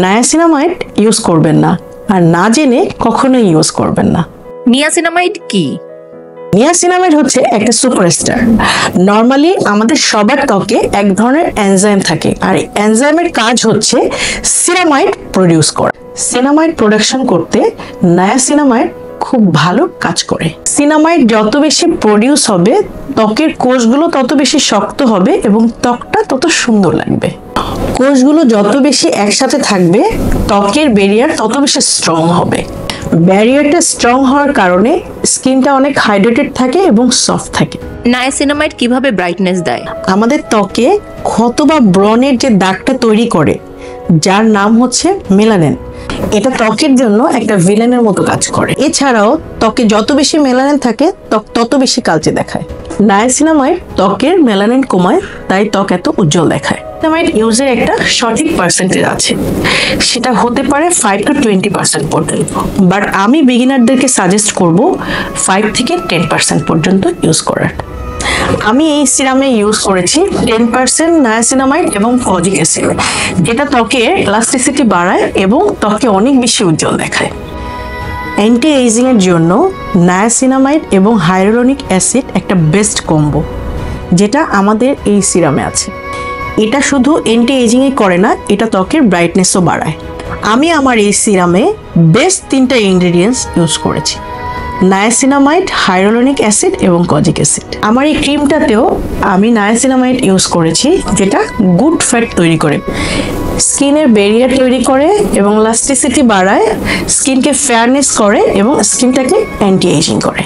Niacinamide use করবেন না, আর না জেনে কখনোই ইউজ করবেন না। নিয়াসিনামাইড কি? নিয়াসিনামাইড হচ্ছে একটা সুপারস্টার। নর্মালি আমাদের সবার ত্বকে এক ধরনের এনজাইম থাকে, আর এনজাইমের কাজ হচ্ছে সিনামাইড প্রডিউস করা। সিনামাইড প্রোডাকশন করতে নায়াসিনামাইড খুব ভালো কাজ করে। সিনামাইড যত বেশি প্রডিউস হবে, ত্বকের কোষগুলো তত বেশি শক্ত হবে এবং ত্বকটা তত সুন্দর লাগবে। কোষগুলো যত বেশি একসাথে থাকবে, ত্বকের ব্যারিয়ার তত বেশি স্ট্রং হবে। ব্যারিয়ারটা স্ট্রং হওয়ার কারণে স্কিনটা অনেক হাইড্রেটেড থাকে এবং সফট থাকে। নায়াসিনামাইড কিভাবে ব্রাইটনেস দেয়? আমাদের ত্বকে ক্ষত বা ব্রণের যে দাগটা তৈরি করে, যার নাম হচ্ছে মেলানিন, এটা ত্বকের জন্য একটা ভিলেনের মতো কাজ করে। এছাড়াও ত্বকে যত বেশি মেলানিন থাকে, ত্বক তত বেশি কালচে দেখায়। নায়াসিনামাইড ত্বকের মেলানিন কমায়, তাই ত্বক এত উজ্জ্বল দেখায়। নায়াসিনামাইড ইউজের একটা সঠিক পার্সেন্টেজ আছে, সেটা হতে পারে 5 to 20% পর্যন্ত, বাট আমি বিগিনারদেরকে সাজেস্ট করব 5 থেকে 10% পর্যন্ত ইউজ করার। আমি এই সিরামে ইউজ করেছি 10% নায়াসিনামাইড এবং ফলিক অ্যাসিড, যেটা ত্বকের ইলাস্টিসিটি বাড়ায় এবং ত্বকে অনেক বেশি উজ্জ্বল দেখায়। অ্যান্টি এজিং এর জন্য নায়াসিনামাইড এবং হাইয়ালুরনিক অ্যাসিড একটা বেস্ট কম্বো, যেটা আমাদের এই সিরামে আছে। এটা শুধু অ্যান্টি এজিং এ করে না, এটা ত্বকের ব্রাইটনেসও বাড়ায়। আমি আমার এই সিরামে বেস্ট 3টা ইনগ্রেডিয়েন্টস ইউজ করেছি: নায়াসিনামাইড, হাইয়ালুরনিক অ্যাসিড এবং কজিক অ্যাসিড। আমার এই ক্রিমটাতেও আমি নায়াসিনামাইড ইউজ করেছি, যেটা গুড ফ্যাট তৈরি করে, স্কিনের ব্যারিয়ার তৈরি করে এবং ইলাস্টিসিটি বাড়ায়, স্কিনকে ফেয়ারনেস করে এবং স্কিনটাকে অ্যান্টি এজিং করে।